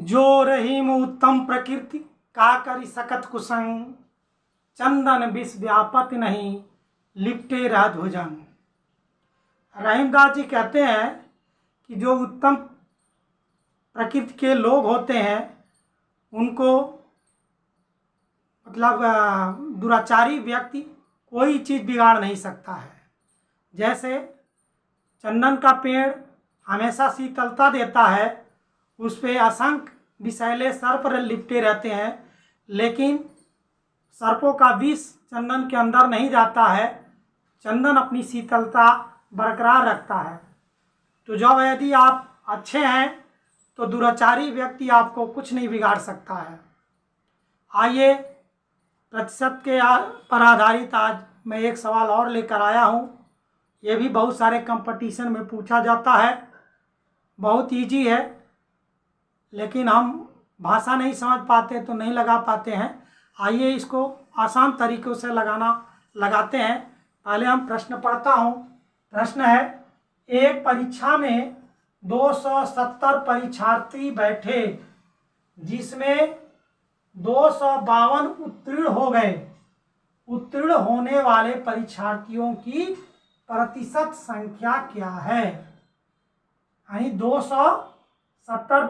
जो रहीम उत्तम प्रकृति का करी सकत कुसंग, चंदन विष व्यापत नहीं लिपटे रहत भुजंग। रहीमदास जी कहते हैं कि जो उत्तम प्रकृति के लोग होते हैं उनको मतलब दुराचारी व्यक्ति कोई चीज़ बिगाड़ नहीं सकता है। जैसे चंदन का पेड़ हमेशा शीतलता देता है, उस पे असंख्य विषैले सर्प लिपटे रहते हैं, लेकिन सर्पों का विष चंदन के अंदर नहीं जाता है। चंदन अपनी शीतलता बरकरार रखता है। तो जब यदि आप अच्छे हैं तो दुराचारी व्यक्ति आपको कुछ नहीं बिगाड़ सकता है। आइए प्रतिशत के पर आधारित आज मैं एक सवाल और लेकर आया हूँ। ये भी बहुत सारे कंपटीशन में पूछा जाता है, बहुत इजी है, लेकिन हम भाषा नहीं समझ पाते तो नहीं लगा पाते हैं। आइए इसको आसान तरीक़ों से लगाते हैं। पहले हम प्रश्न पढ़ता हूँ। प्रश्न है, एक परीक्षा में 270 परीक्षार्थी बैठे, जिसमें 252 उत्तीर्ण हो गए। उत्तीर्ण होने वाले परीक्षार्थियों की प्रतिशत संख्या क्या है? यानी 270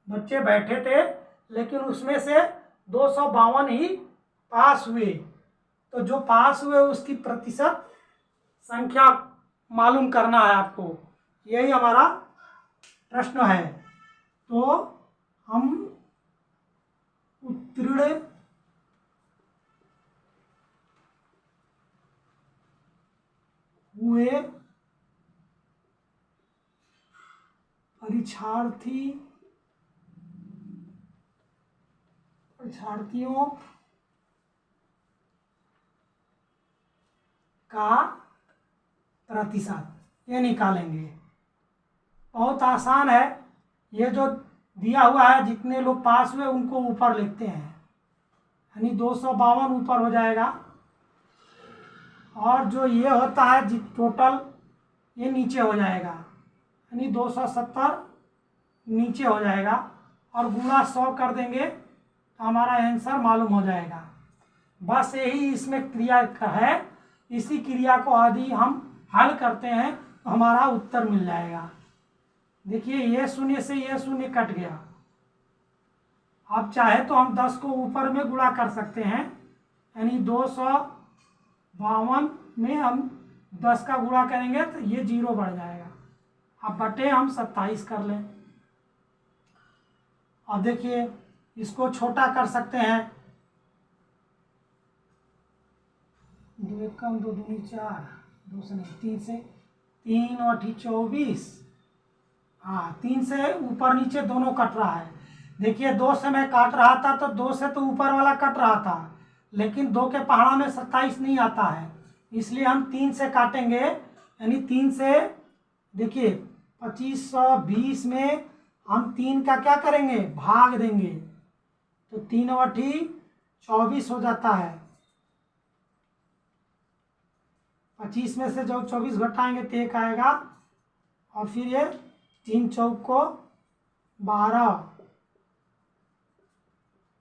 बच्चे बैठे थे, लेकिन उसमें से 252 ही पास हुए। तो जो पास हुए उसकी प्रतिशत संख्या मालूम करना है आपको। यही हमारा प्रश्न है। तो हम उत्तीर्ण हुए परीक्षार्थियों का प्रतिशत ये निकालेंगे। बहुत आसान है। ये जो दिया हुआ है, जितने लोग पास हुए उनको ऊपर लिखते हैं, यानी 252 ऊपर हो जाएगा, और जो ये होता है टोटल ये नीचे हो जाएगा, यानी 270 नीचे हो जाएगा, और गुणा 100 कर देंगे तो हमारा आंसर मालूम हो जाएगा। बस यही इसमें क्रिया है। इसी क्रिया को यदि हम हल करते हैं तो हमारा उत्तर मिल जाएगा। देखिए, ये शून्य से ये शून्य कट गया। अब चाहे तो हम 10 को ऊपर में गुणा कर सकते हैं, यानी 252 में हम 10 का गुणा करेंगे तो ये 0 बढ़ जाएगा। अब बटे हम 27 कर लें। अब देखिए, इसको छोटा कर सकते हैं। 2 एकम 2 दूनी 4, 2 से नहीं 3 से, 3 और 24। हाँ, 3 से ऊपर नीचे दोनों कट रहा है। देखिए, 2 से मैं काट रहा था तो 2 से तो ऊपर वाला कट रहा था, लेकिन 2 के पहाड़ा में 27 नहीं आता है, इसलिए हम 3 से काटेंगे। यानी 3 से देखिए 2520 में हम 3 का क्या करेंगे, भाग देंगे, तो 3 बटी 24 हो जाता है। 25 में से जब 24 घटाएंगे तो 1 आएगा, और फिर ये 3 चौक को 12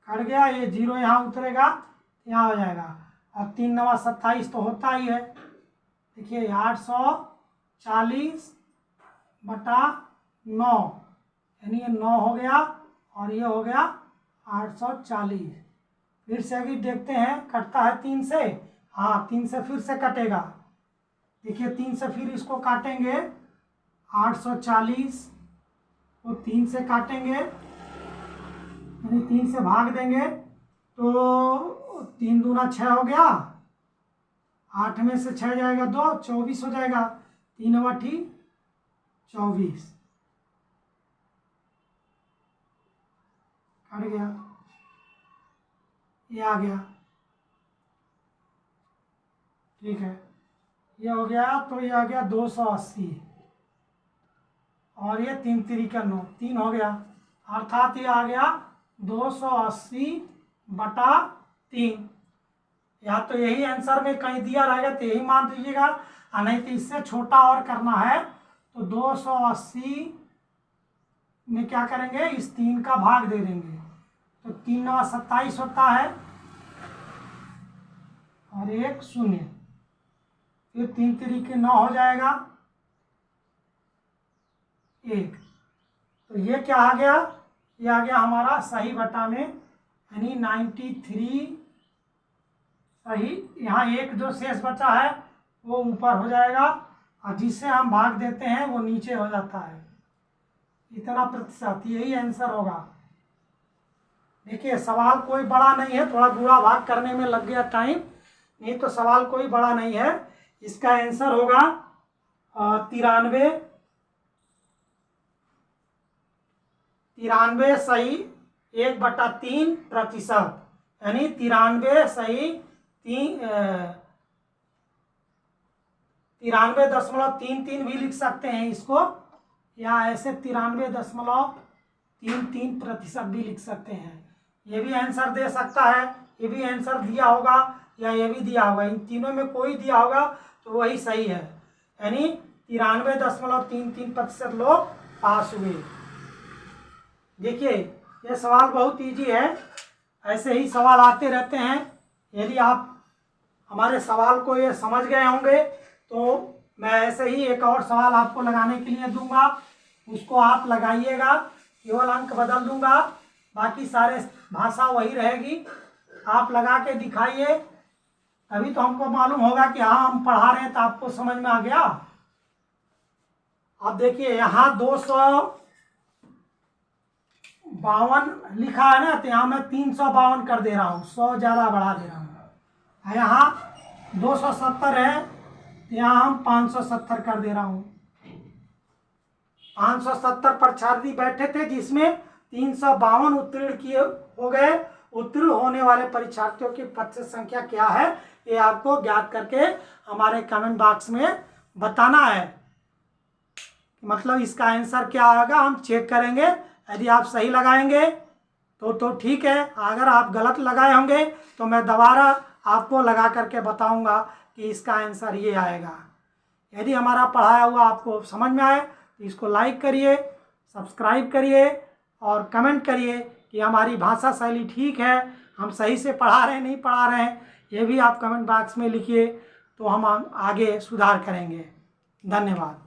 कट गया। ये 0 यहाँ उतरेगा, यहाँ हो जाएगा। अब 3 9 27 तो होता ही है। देखिए, 840 बटा 9, यानी ये 9 हो गया, और ये हो गया 840। फिर से अभी देखते हैं, कटता है 3 से। हाँ, 3 से फिर से कटेगा। देखिए, 3 से फिर इसको काटेंगे, 840 को 3 से काटेंगे, यानी 3 से भाग देंगे तो 3 दूना 6 हो गया, 8 में से 6 जाएगा 2, 24 हो जाएगा। 3 बटी 24 कट गया, ये आ गया। ठीक है, ये हो गया। तो ये आ गया 280, और ये 3 तिरिका 9, 3 हो गया, अर्थात ये आ गया 280 बटा 3। या तो यही आंसर में कहीं दिया रहेगा तो यही मान दीजिएगा, और नहीं तो इससे छोटा और करना है तो 280 में क्या करेंगे, इस 3 का भाग दे देंगे, तो 3 9 27 होता है और 1 0, फिर 3 3 के 9 हो जाएगा 1। तो ये क्या आ गया, ये आ गया हमारा सही बटा में, यानी 93 सही। यहाँ 1 जो शेष बचा है वो ऊपर हो जाएगा और जिससे हम भाग देते हैं वो नीचे हो जाता है, इतना प्रतिशत, यही आंसर होगा। देखिए सवाल कोई बड़ा नहीं है, थोड़ा गुणा भाग करने में लग गया टाइम, नहीं तो सवाल कोई बड़ा नहीं है। इसका आंसर होगा 93 सही 1/3%, यानी 93 सही 93.33 भी लिख सकते हैं इसको, या ऐसे 93.33% भी लिख सकते हैं। ये भी आंसर दे सकता है, ये भी आंसर दिया होगा या ये भी दिया होगा, इन तीनों में कोई दिया होगा तो वही सही है, यानी 93.33% लोग पास हुए। देखिए ये सवाल बहुत इजी है, ऐसे ही सवाल आते रहते हैं। यदि आप हमारे सवाल को ये समझ गए होंगे तो मैं ऐसे ही एक और सवाल आपको लगाने के लिए दूंगा, उसको आप लगाइएगा, केवल अंक बदल दूंगा, बाकी सारे भाषा वही रहेगी। आप लगा के दिखाइए, तभी तो हमको मालूम होगा कि हाँ हम पढ़ा रहे हैं तो आपको समझ में आ गया। अब देखिए यहाँ 252 लिखा है ना, तो यहाँ मैं 352 कर दे रहा हूँ, 100 ज़्यादा बढ़ा दे रहा हूँ। यहाँ 270 है तो यहाँ हम 570 कर दे रहा हूँ। 570 परीक्षार्थी बैठे थे जिसमें 352 उत्तीर्ण किए हो गए। उत्तीर्ण होने वाले परीक्षार्थियों की प्रतिशत संख्या क्या है, ये आपको ज्ञात करके हमारे कमेंट बॉक्स में बताना है। मतलब इसका आंसर क्या आएगा हम चेक करेंगे, यदि आप सही लगाएंगे तो ठीक है, अगर आप गलत लगाए होंगे तो मैं दोबारा आपको लगा करके बताऊंगा कि इसका आंसर ये आएगा। यदि हमारा पढ़ाया हुआ आपको समझ में आए तो इसको लाइक करिए, सब्सक्राइब करिए और कमेंट करिए कि हमारी भाषा शैली ठीक है, हम सही से पढ़ा रहे हैं नहीं पढ़ा रहे हैं, ये भी आप कमेंट बॉक्स में लिखिए, तो हम आगे सुधार करेंगे। धन्यवाद।